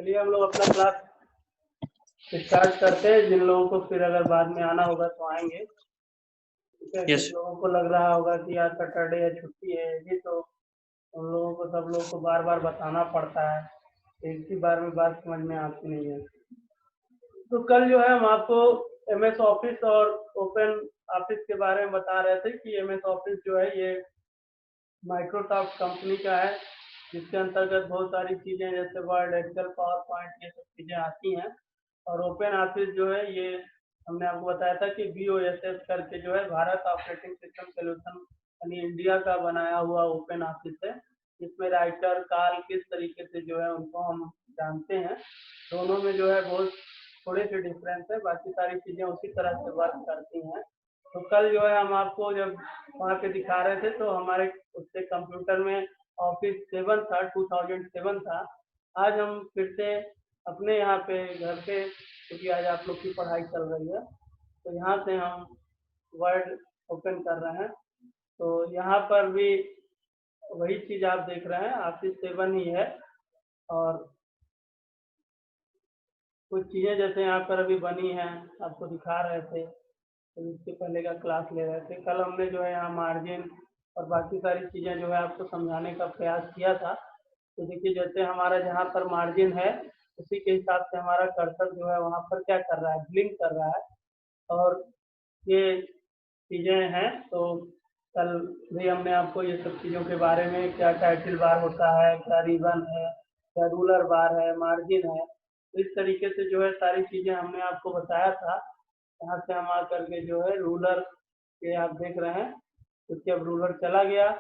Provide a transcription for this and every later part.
चलिए हम लोग अपना क्लास स्टार्ट करते हैं। जिन लोगों को फिर अगर बाद में आना होगा तो आएंगे। ठीक है, Yes. कुछ लोगों को लग रहा होगा कि आज सैटरडे है, छुट्टी है, ये तो उन लोगों को सब लोगों को बार बार बताना पड़ता है, एक ही बार में बात समझ में आती नहीं है। तो कल जो है हम आपको MS ऑफिस और ओपन ऑफिस के बारे में बता रहे थे कि MS ऑफिस जो है ये माइक्रोसॉफ्ट कंपनी का है, जिसके अंतर्गत बहुत सारी चीज़ें जैसे वर्ड, एक्सेल, पावर पॉइंट, ये सब चीज़ें आती हैं। और ओपन ऑफिस जो है ये हमने आपको बताया था कि BOSS करके जो है भारत ऑपरेटिंग सिस्टम सोल्यूशन यानी इंडिया का बनाया हुआ ओपन ऑफिस है। इसमें राइटर काल किस तरीके से जो है उनको हम जानते हैं। दोनों में जो है बहुत थोड़े से डिफरेंस है, बाकी सारी चीज़ें उसी तरह से वर्क करती हैं। तो कल जो है हम आपको जब वहाँ पे दिखा रहे थे तो हमारे उससे कंप्यूटर में ऑफिस 7 था, 2007 था। आज हम फिर से अपने यहाँ पे घर पे, क्योंकि आज आप लोग की पढ़ाई चल रही है, तो यहाँ से हम वर्ड ओपन कर रहे हैं। तो यहाँ पर भी वही चीज़ आप देख रहे हैं, ऑफिस 7 ही है। और कुछ चीज़ें जैसे यहाँ पर अभी बनी हैं आपको दिखा रहे थे, तो इसके पहले का क्लास ले रहे थे। कल हमने जो है यहाँ मार्जिन और बाकी सारी चीज़ें जो है आपको समझाने का प्रयास किया था। तो देखिए जैसे हमारा जहाँ पर मार्जिन है उसी के हिसाब से हमारा कर्सर जो है वहाँ पर क्या कर रहा है, ब्लिंक कर रहा है। और ये चीज़ें हैं। तो कल भी हमने आपको ये सब चीज़ों के बारे में, क्या टाइटल बार होता है, क्या रिबन है, क्या रूलर बार है, मार्जिन है, तो इस तरीके से जो है सारी चीज़ें हमने आपको बताया था। यहाँ से हम आकर के जो है रूलर ये आप देख रहे हैं, क्योंकि अब रूलर चला गया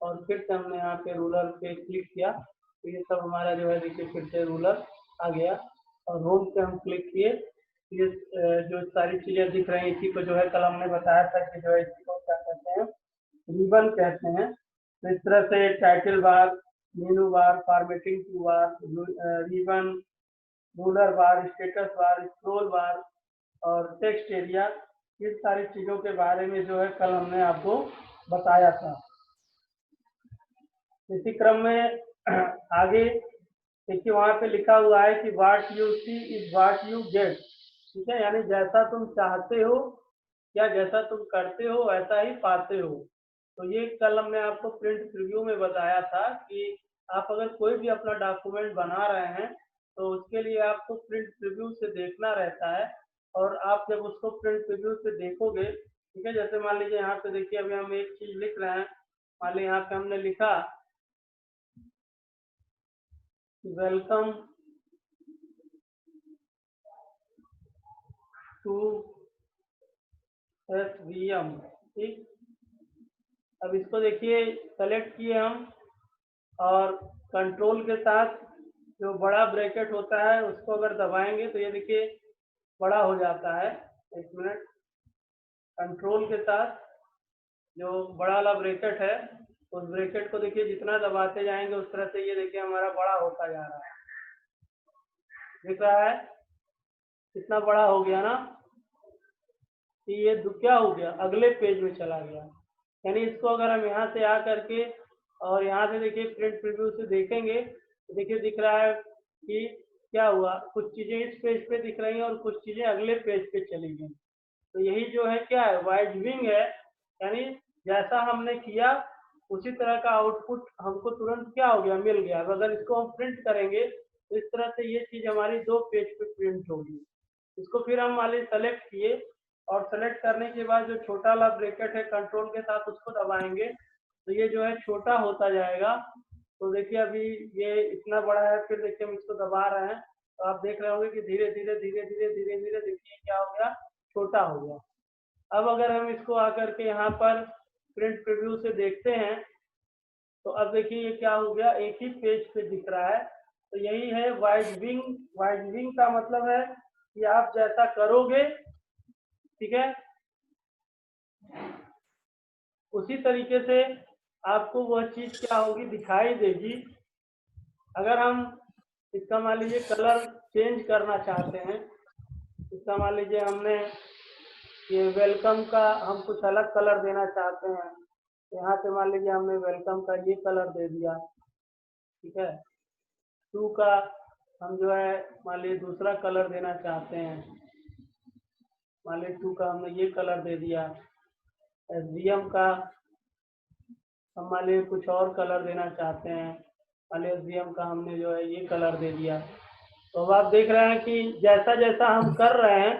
और फिर से हमने यहाँ पे रूलर पे क्लिक किया तो ये सब हमारा जो है देखिए फिर से रूलर आ गया। और होम पे हम क्लिक किए, ये जो सारी चीज़ें दिख रही हैं इसी को जो है कल हमने बताया था कि जो है इसी को क्या कहते हैं, रिबन कहते हैं। तो इस तरह से title bar, menu bar, formatting toolbar, ribbon, ruler bar, status bar, scroll bar और टेक्स्ट एरिया, इस सारी चीज़ों के बारे में जो है कल हमने आपको बताया था। इसी क्रम में आगे देखिए वहाँ पे लिखा हुआ है कि what you see is what you get. ठीक है, यानी जैसा तुम चाहते हो या जैसा तुम करते हो वैसा ही पाते हो। तो ये कल हमने आपको प्रिंट प्रीव्यू में बताया था कि आप अगर कोई भी अपना डॉक्यूमेंट बना रहे हैं तो उसके लिए आपको प्रिंट प्रीव्यू से देखना रहता है। और आप जब उसको प्रिंट प्रीव्यू से देखोगे, ठीक है, जैसे मान लीजिए यहाँ पे देखिए अभी हम एक चीज लिख रहे हैं। मान लीजिए यहाँ पे हमने लिखा वेलकम टू SVM। ठीक, अब इसको देखिए सेलेक्ट किए हम और कंट्रोल के साथ जो बड़ा ब्रैकेट होता है उसको अगर दबाएंगे तो ये देखिए बड़ा हो जाता है। एक मिनट, कंट्रोल के साथ जो बड़ा वाला ब्रैकेट है उस ब्रैकेट को देखिए जितना दबाते जाएंगे उस तरह से ये देखिए हमारा बड़ा होता जा रहा है। दिख रहा है कितना बड़ा हो गया ना, कि ये क्या हो गया, अगले पेज में चला गया। यानी इसको अगर हम यहाँ से आ करके और यहाँ से देखिए प्रिंट प्रीव्यू से देखेंगे तो देखिए दिख रहा है कि क्या हुआ, कुछ चीजें इस पेज पे दिख रही हैं और कुछ चीजें अगले पेज पे चली गई। तो यही जो है क्या है, वाइड विंग है। यानी जैसा हमने किया उसी तरह का आउटपुट हमको तुरंत क्या हो गया, मिल गया। अगर इसको हम प्रिंट करेंगे तो इस तरह से ये चीज हमारी 2 पेज पे प्रिंट होगी। इसको फिर हम मान लीजिए सेलेक्ट किए और सेलेक्ट करने के बाद जो छोटा वाला ब्रैकेट है कंट्रोल के साथ उसको दबाएंगे तो ये जो है छोटा होता जाएगा। तो देखिए अभी ये इतना बड़ा है, फिर देखिए हम इसको दबा रहे हैं तो आप देख रहे होंगे कि धीरे धीरे धीरे धीरे धीरे धीरे देखिए क्या हो गया, छोटा हो गया। अब अगर हम इसको आकर के यहाँ पर प्रिंट प्रीव्यू से देखते हैं तो अब देखिए ये क्या हो गया, एक ही पेज पे दिख रहा है। तो यही है वाइड विंग। वाइड विंग का मतलब है कि आप जैसा करोगे, ठीक है, उसी तरीके से आपको वह चीज क्या होगी, दिखाई देगी। अगर हम इसका मान लीजिए कलर चेंज करना चाहते हैं, इसका मान लीजिए हमने ये वेलकम का हम कुछ अलग कलर देना चाहते हैं, यहाँ पे मान लीजिए हमने वेलकम का ये कलर दे दिया। ठीक है, टू का हम जो है मान लीजिए दूसरा कलर देना चाहते हैं, मान लीजिए 2 का हमने ये कलर दे दिया। एसवीएम का हम मान लीजिए कुछ और कलर देना चाहते हैं, मान लीजिए एसवीएम का हमने जो है ये कलर दे दिया। तो अब आप देख रहे हैं कि जैसा जैसा हम कर रहे हैं,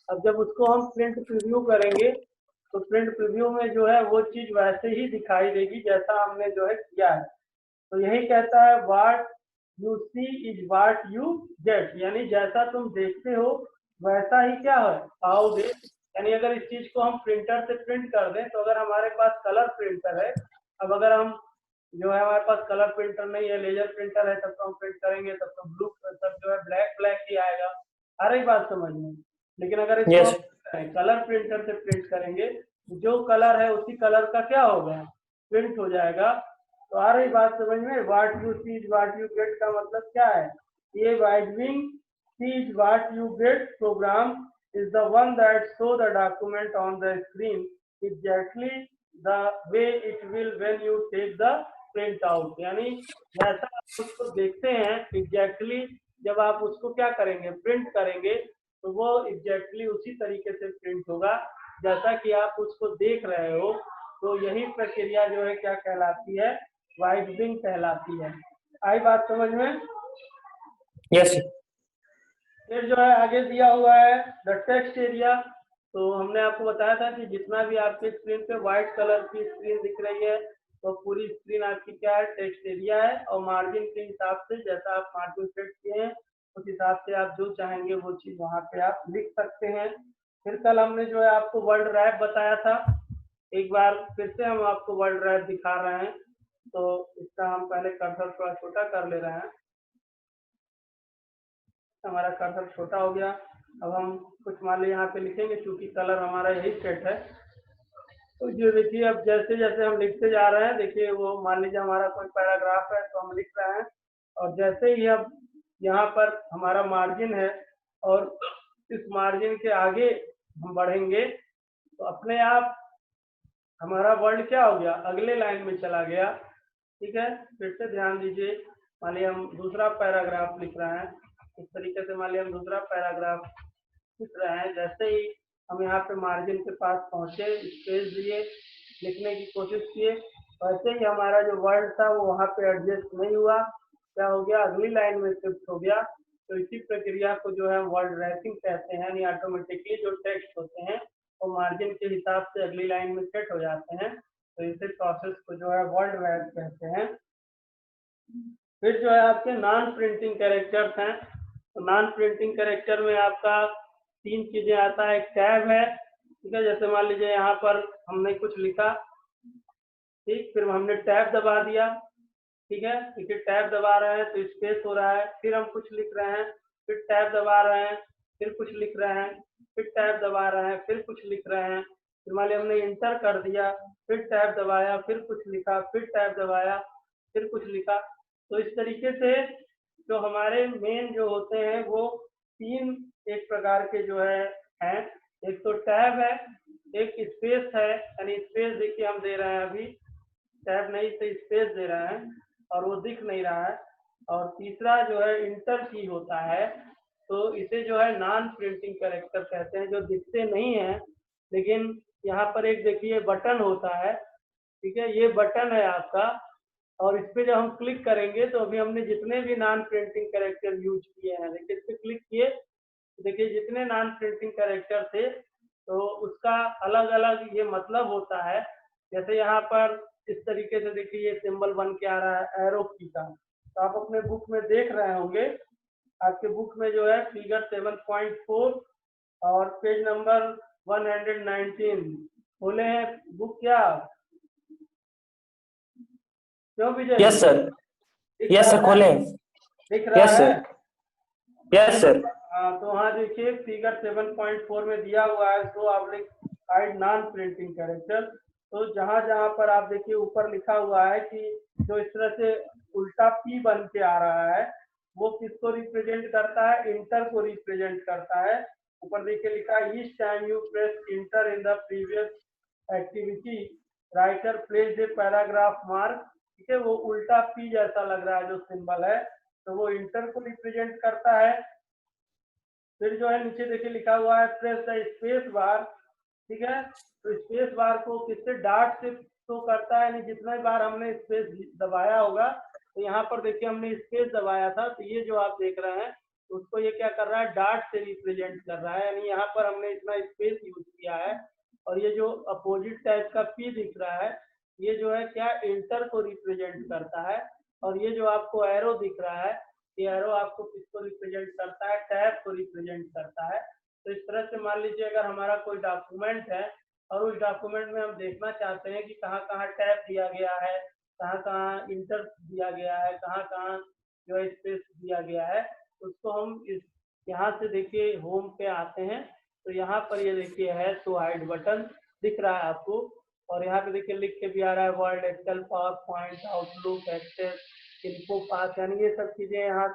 अब जब उसको हम प्रिंट प्रीव्यू करेंगे तो प्रिंट प्रीव्यू में जो है वो चीज़ वैसे ही दिखाई देगी जैसा हमने जो है किया है। तो यही कहता है what you see is what you get, यानी जैसा तुम देखते हो वैसा ही क्या है पाओगे। यानी अगर इस चीज को हम प्रिंटर से प्रिंट कर दें तो अगर हमारे पास कलर प्रिंटर है, अब अगर हम जो है हमारे पास कलर प्रिंटर नहीं है, लेजर प्रिंटर है, तब तो हम प्रिंट करेंगे तब तो ब्लू तब जो है ब्लैक ब्लैक ही आएगा। आ रही बात समझ में? लेकिन अगर इसको यस हम कलर प्रिंटर से प्रिंट करेंगे, जो कलर है उसी कलर का क्या होगा, प्रिंट हो जाएगा। तो आ रही बात समझ में? What you see is what you get का मतलब क्या है? ये वाइडविंग see is what you get program is the one that show the document on the screen exactly the way it will when you take the print out। यानी जैसा आप उसको देखते हैं exactly जब आप उसको क्या करेंगे, प्रिंट करेंगे, तो वो exactly उसी तरीके से प्रिंट होगा जैसा कि आप उसको देख रहे हो। तो यही प्रक्रिया जो है क्या कहलाती है, वाइडविंग कहलाती है। आई बात समझ में? यस फिर जो है आगे दिया हुआ है द टेक्स्ट एरिया। तो हमने आपको बताया था कि जितना भी आपके स्क्रीन पे व्हाइट कलर की स्क्रीन दिख रही है तो पूरी स्क्रीन आपकी क्या है, टेक्स्ट एरिया है। और मार्जिन के हिसाब से जैसा आप मार्जिन सेट किए हैं उस हिसाब से आप जो चाहेंगे वो चीज़ वहाँ पे आप लिख सकते हैं। फिर कल हमने जो है आपको वर्ल्ड रैप बताया था, एक बार फिर से हम आपको वर्ल्ड रैप दिखा रहे हैं। तो इसका हम पहले कर्सर थोड़ा छोटा कर ले रहे हैं, हमारा कर्सर छोटा हो गया। अब हम कुछ मान लीजिए यहाँ पे लिखेंगे, क्योंकि कलर हमारा यही सेट है। तो ये देखिए अब जैसे जैसे हम लिखते जा रहे हैं, देखिए वो मान लीजिए हमारा कोई पैराग्राफ है तो हम लिख रहे हैं, और जैसे ही अब यहाँ पर हमारा मार्जिन है और इस मार्जिन के आगे हम बढ़ेंगे तो अपने आप हमारा वर्ड क्या हो गया, अगले लाइन में चला गया। ठीक है, फिर से ध्यान दीजिए। मान लीजिए हम दूसरा पैराग्राफ लिख रहे हैं, इस तरीके से मान लीजिए हम दूसरा पैराग्राफ लिख रहे हैं। जैसे ही हम यहाँ पे मार्जिन के पास पहुंचे, स्पेस दिए, लिखने की कोशिश किए, वैसे ही हमारा जो वर्ड था वो वहाँ पे एडजस्ट नहीं हुआ, क्या हो गया, अगली लाइन में शिफ्ट हो गया। तो इसी प्रक्रिया को जो है वर्ड रैपिंग कहते हैं, यानी ऑटोमेटिकली जो टेक्स्ट होते हैं वो मार्जिन के हिसाब से अगली लाइन में सेट हो जाते हैं। तो इसी प्रोसेस को जो है वर्ड रैप कहते हैं। फिर जो है आपके नॉन प्रिंटिंग कैरेक्टर्स हैं। तो नॉन प्रिंटिंग कैरेक्टर में आपका 3 चीजें आता है। एक टैब है, ठीक है, जैसे मान लीजिए यहाँ पर हमने कुछ लिखा, ठीक, फिर हमने टैब दबा दिया, ठीक है, देखिए टैब दबा रहे हैं तो स्पेस हो रहा है, फिर हम कुछ लिख रहे हैं, फिर टैब दबा रहे हैं, फिर कुछ लिख रहे हैं, फिर टैब दबा रहे हैं, फिर कुछ लिख रहे हैं, फिर मान लीजिए हमने इंटर कर दिया, फिर टैब दबाया, फिर कुछ लिखा, फिर टैब दबाया, फिर कुछ लिखा। तो इस तरीके से जो हमारे मेन जो होते हैं वो 3 एक प्रकार के जो है हैं। एक तो टैब है, एक स्पेस है, यानी स्पेस देखिए हम दे रहे हैं, अभी टैब नहीं से स्पेस दे रहे हैं और वो दिख नहीं रहा है। और तीसरा जो है इंटर की होता है। तो इसे जो है नॉन प्रिंटिंग कैरेक्टर कहते हैं, जो दिखते नहीं है। लेकिन यहाँ पर एक देखिए बटन होता है, ठीक है, ये बटन है आपका, और इस पे जब हम क्लिक करेंगे तो अभी हमने जितने भी नॉन प्रिंटिंग कैरेक्टर यूज किए हैं, देखिए इस पे क्लिक किए, देखिए जितने नॉन प्रिंटिंग कैरेक्टर थे तो उसका अलग अलग ये मतलब होता है। जैसे यहाँ पर इस तरीके से देखिए ये सिंबल बन के आ रहा है एरो की का, तो आप अपने बुक में देख रहे होंगे, आपके बुक में जो है फिगर 7.4 और पेज नंबर 119 खोले हैं बुक क्या? क्यों विजय? यस सर दिख यस सर रहा है? खोले दिख रहा यस है? सर यस सर हाँ, तो हाँ देखिए फिगर 7.4 में दिया हुआ है so oblique hide non printing character. तो जहाँ जहाँ पर आप देखिए ऊपर लिखा हुआ है कि जो इस तरह से उल्टा पी बन के आ रहा है वो किसको रिप्रेजेंट करता है, इंटर को रिप्रेजेंट करता है। ऊपर देखिए लिखा है each time you press inter in the previous activity writer place a paragraph mark, ठीक है, वो उल्टा पी जैसा लग रहा है जो सिंबल है, तो वो इंटर को रिप्रेजेंट करता है। फिर जो है नीचे देखिए लिखा हुआ है प्रेस द स्पेस बार, ठीक है। तो स्पेस बार को किससे, डॉट से शो करता है, यानी जितने बार हमने स्पेस दबाया होगा, तो यहाँ पर देखिए हमने स्पेस दबाया था, तो ये जो आप देख रहे हैं उसको ये क्या कर रहा है, डॉट से रिप्रेजेंट कर रहा है, यानी यहाँ पर हमने इतना स्पेस यूज किया है। और ये जो अपोजिट टाइप का पी दिख रहा है, ये जो है क्या, इंटर को रिप्रेजेंट करता है। और ये जो आपको एरो दिख रहा है, ये एरो आपको किसको रिप्रेजेंट करता है, टैब को रिप्रेजेंट करता है। तो इस तरह से मान लीजिए अगर हमारा कोई डॉक्यूमेंट है और उस डॉक्यूमेंट में हम देखना चाहते हैं कि कहाँ कहाँ टैब दिया गया है, कहाँ कहाँ इंटर दिया गया है, कहाँ कहाँ जो है स्पेस दिया गया है, उसको हम इस यहाँ से देखिए होम पे आते हैं, तो यहाँ पर ये देखिए है टू हाइड बटन दिख रहा है आपको। और यहाँ पे देखिए लिख के भी आ रहा है Word, Excel, PowerPoint, Outlook, Access, इनको पास, यानी ये सब चीजें यहाँ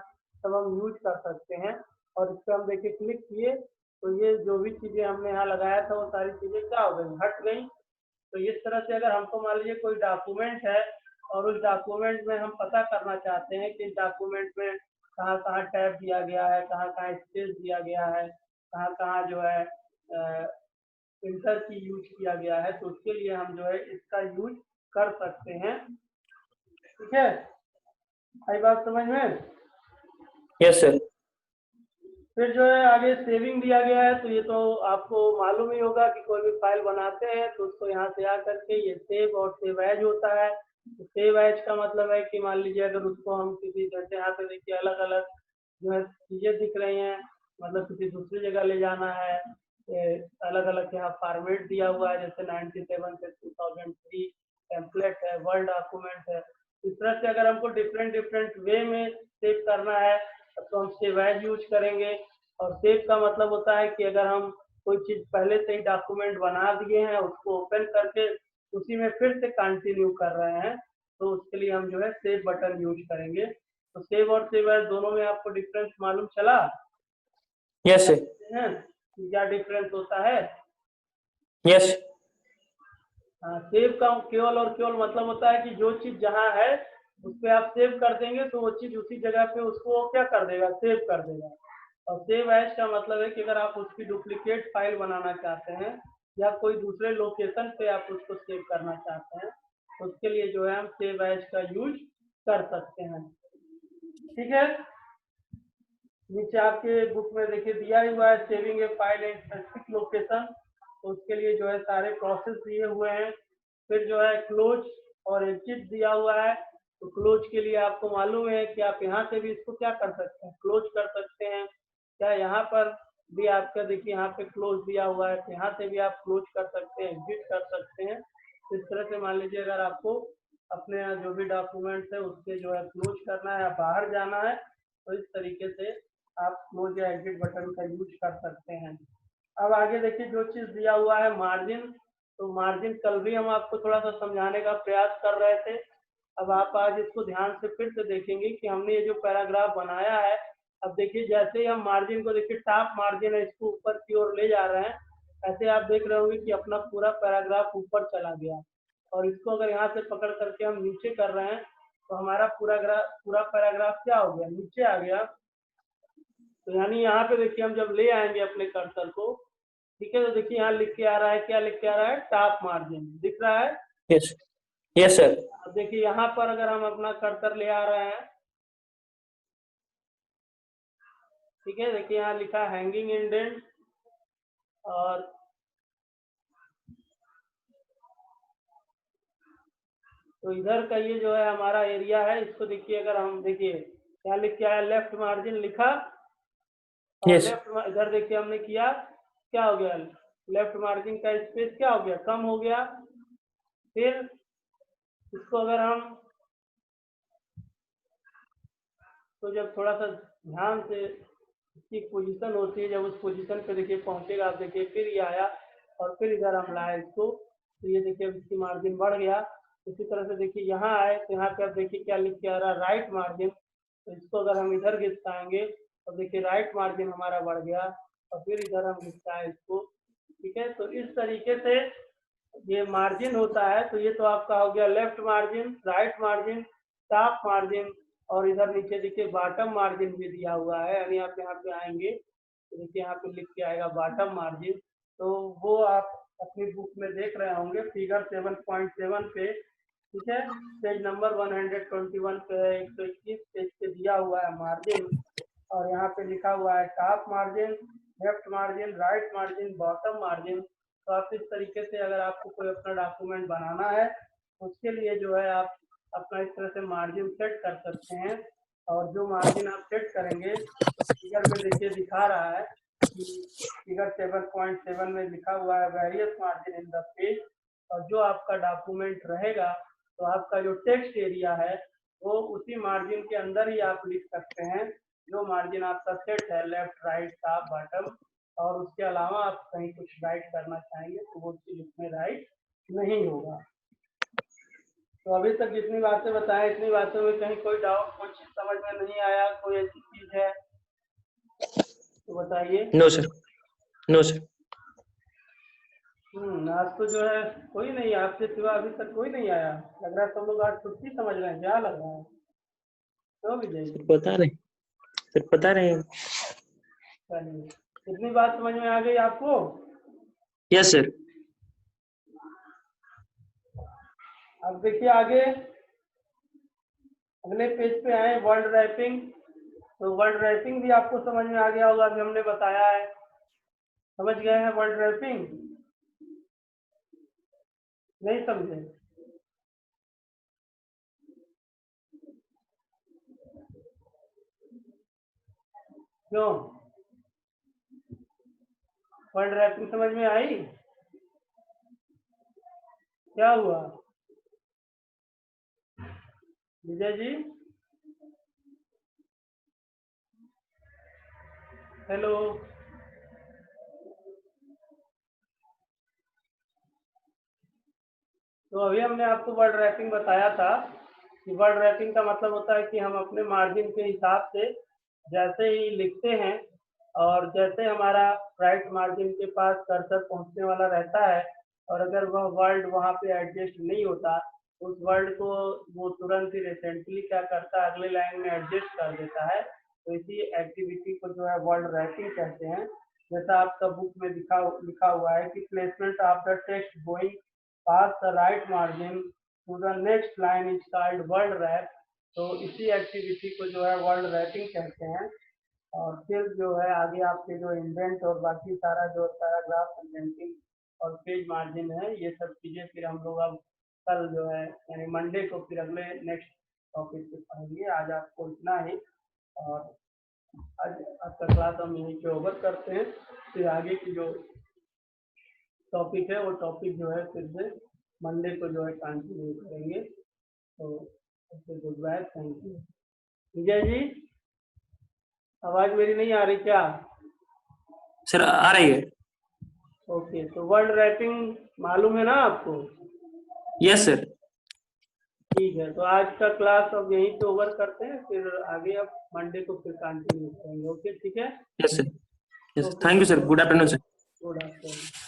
सब हम यूज कर सकते हैं। और इस पर हम देखिए क्लिक किए तो ये जो भी चीजें हमने यहाँ लगाया था वो सारी चीजें क्या हो गई, हट गई। तो इस तरह से अगर हमको मान लीजिए कोई डॉक्यूमेंट है और उस डॉक्यूमेंट में हम पता करना चाहते हैं कि इस डॉक्यूमेंट में कहाँ कहाँ टैब दिया गया है, कहाँ कहाँ स्पेस दिया गया है, कहाँ कहाँ जो है इंटर की यूज किया गया है, तो उसके लिए हम जो है इसका यूज कर सकते हैं। ठीक है, आई बात समझ में? Yes sir. फिर जो है आगे सेविंग दिया गया है, तो ये तो आपको मालूम ही होगा कि कोई भी फाइल बनाते हैं तो उसको यहाँ से आकर के ये सेव और सेव एज होता है। तो सेव एज का मतलब है कि मान लीजिए अगर उसको हम किसी, जैसे यहाँ पे देखिए अलग अलग जो है चीजें दिख रही हैं, मतलब किसी दूसरी जगह ले जाना है, अलग अलग यहाँ फॉर्मेट दिया हुआ है, जैसे 97 से 2003 टेम्पलेट है, वर्ड डॉक्यूमेंट है। इस तरह से अगर हमको डिफरेंट डिफरेंट वे में सेव करना है तो हम सेव एज यूज करेंगे। और सेव का मतलब होता है कि अगर हम कोई चीज पहले से ही डॉक्यूमेंट बना दिए हैं, उसको ओपन करके उसी में फिर से कंटिन्यू कर रहे हैं, तो उसके लिए हम जो है सेव बटन यूज करेंगे। तो सेव और सेव एज दोनों में आपको डिफरेंस मालूम चला? Yes sir. क्या डिफरेंस होता है? यस। सेव का केवल और केवल मतलब होता है कि जो चीज जहाँ है उस पर आप सेव कर देंगे तो वो चीज उसी जगह पे उसको क्या कर देगा, सेव कर देगा। और सेव एज का मतलब है कि अगर आप उसकी डुप्लीकेट फाइल बनाना चाहते हैं या कोई दूसरे लोकेशन पे आप उसको सेव करना चाहते हैं, तो उसके लिए जो है हम सेव एज का यूज कर सकते हैं। ठीक है, नीचे आपके बुक में देखिए दिया ही हुआ है saving A file in specific location, तो उसके लिए जो है सारे प्रोसेस दिए हुए हैं। फिर जो है क्लोज और एग्जिट दिया हुआ है, तो क्लोज के लिए आपको मालूम है कि आप यहाँ से भी इसको क्या कर सकते हैं, क्लोज कर सकते हैं। क्या यहाँ पर भी आपका देखिए यहाँ पे क्लोज दिया हुआ है, तो यहाँ से भी आप क्लोज कर सकते हैं, एग्जिट कर सकते हैं। तो इस तरह से मान लीजिए अगर आपको अपने जो भी डॉक्यूमेंट्स है उससे जो है क्लोज करना है या बाहर जाना है, तो इस तरीके से आप क्लोज या एग्जिट बटन का यूज कर सकते हैं। अब आगे देखिए जो चीज दिया हुआ है मार्जिन, तो मार्जिन कल भी हम आपको थोड़ा सा समझाने का प्रयास कर रहे थे। अब आप आज इसको ध्यान से फिर से देखेंगे कि हमने ये जो पैराग्राफ बनाया है, अब देखिए जैसे ही हम मार्जिन को देखिए टॉप मार्जिन है इसको ऊपर की ओर ले जा रहे हैं, ऐसे आप देख रहे होंगे कि अपना पूरा पैराग्राफ ऊपर चला गया। और इसको अगर यहाँ से पकड़ करके हम नीचे कर रहे हैं तो हमारा पूरा पैराग्राफ क्या हो गया, नीचे आ गया। तो यानी यहाँ पे देखिए हम जब ले आएंगे अपने कर्सर को, ठीक है, तो देखिए यहाँ लिख के आ रहा है, क्या लिख के आ रहा है, टॉप मार्जिन दिख रहा है। यस। Yes sir. अब देखिए यहाँ पर अगर हम अपना कर्सर ले आ रहे हैं, ठीक है, देखिए यहाँ लिखा है हैंगिंग इंडेंट, और तो इधर का ये जो है हमारा एरिया है, इसको देखिए अगर हम देखिए यहाँ लिख के आया लेफ्ट मार्जिन लिखा, और यस। लेफ्ट इधर देखिए हमने किया, क्या हो गया, लेफ्ट मार्जिन का स्पेस क्या हो गया, कम हो गया। फिर इसको अगर हम, तो जब थोड़ा सा ध्यान से इसकी पोजीशन होती है, जब उस पोजीशन पे देखिए पहुंचेगा, आप देखिए फिर ये आया और फिर इधर हम लाए इसको, तो ये देखिए अब इसकी मार्जिन बढ़ गया। इसी तरह से देखिए यहाँ आए तो यहाँ पे अब देखिए क्या लिख के आ रहा है, राइट मार्जिन, तो इसको अगर हम इधर घिसकाएंगे तो देखिए राइट मार्जिन हमारा बढ़ गया, और फिर इधर हम घिसकाए इसको। ठीक है, तो इस तरीके से ये मार्जिन होता है। तो ये तो आपका हो गया left margin, right margin, top margin, और इधर नीचे देखिए बॉटम मार्जिन भी दिया हुआ है, यानी आप यहाँ पे आएंगे तो देखिए यहाँ पे लिख के आएगा बॉटम मार्जिन, तो वो आप अपनी बुक में देख रहे होंगे फिगर 7.7 पे, ठीक है, पेज नंबर 121 पे 121 पेज पे दिया हुआ है मार्जिन, और यहाँ पे लिखा हुआ है top margin, left margin, right margin, bottom margin. तो आप इस तरीके से अगर आपको कोई अपना डॉक्यूमेंट बनाना है उसके लिए जो है आप अपना इस तरह से मार्जिन सेट कर सकते हैं, और जो मार्जिन आप सेट करेंगे तो फिगर में देखिए दिखा रहा है कि फिगर 7.7 में लिखा हुआ है various margin in the page, और जो आपका डॉक्यूमेंट रहेगा तो आपका जो टेक्स्ट एरिया है वो उसी मार्जिन के अंदर ही आप लिख सकते हैं, जो मार्जिन आपका सेट है लेफ्ट राइट टॉप बॉटम, और उसके अलावा आप कहीं कुछ राइट करना चाहेंगे तो वो चीज उसमें राइट नहीं होगा। तो अभी तक जितनी बातें बताएं इतनी बातों में कहीं कोई डाउट, कोई चीज समझ में नहीं आया, कोई ऐसी चीज है तो बताइए। No sir, no sir. आज तो जो है कोई नहीं, आपके सिवा अभी तक कोई नहीं आया, लग रहा है सब लोग आज छुट्टी समझ रहे हैं, क्या लग रहा है? तो भी जाइए, पता नहीं सर, पता नहीं। चलिए, इतनी बात समझ में आ गई आपको? Yes sir. अब देखिए आगे अगले पेज पे आए, वर्ड रैपिंग। तो वर्ड रैपिंग भी आपको समझ में आ गया होगा, अभी हमने बताया है, समझ गए हैं वर्ड रैपिंग? नहीं समझे? क्यों? वर्ड रैपिंग समझ में आई? क्या हुआ विजय जी? हेलो, तो अभी हमने आपको वर्ड रैपिंग बताया था कि वर्ड रैपिंग का मतलब होता है कि हम अपने मार्जिन के हिसाब से जैसे ही लिखते हैं और जैसे हमारा राइट मार्जिन के पास कर्सर पहुंचने वाला रहता है, और अगर वह वर्ड वहां पे एडजस्ट नहीं होता उस वर्ड को वो तुरंत ही रिसेंटली क्या करता है, अगले लाइन में एडजस्ट कर देता है। तो इसी एक्टिविटी को जो है वर्ड रैपिंग कहते हैं। जैसा आपका बुक में लिखा हुआ है कि placement of the text going past the right margin to the next line is called word wrap. तो इसी एक्टिविटी को जो है वर्ड रैपिंग कहते हैं। और फिर जो है आगे आपके जो इंडेंट और बाकी सारा जो पैराग्राफ इंडेंटिंग और पेज मार्जिन है, ये सब चीज़ें फिर हम लोग अब कल जो है यानी मंडे को फिर अगले नेक्स्ट टॉपिक पे पढ़ेंगे। आज आपको इतना ही, और आज आपका क्लास हम यहीं पे ओवर करते हैं, फिर आगे की जो टॉपिक है वो टॉपिक जो है फिर से मंडे को जो है कंटिन्यू करेंगे। तो good bye, thank you. Vijay ji, आवाज मेरी नहीं आ रही क्या? सर आ रही है। ओके, तो वर्ड रैपिंग मालूम है ना आपको? Yes sir. ठीक है, तो आज का क्लास अब यहीं पे ओवर करते हैं, फिर आगे अब मंडे को फिर कंटिन्यू करेंगे। ओके, ठीक है। Yes sir. Yes, thank you sir. Good afternoon sir. Good afternoon.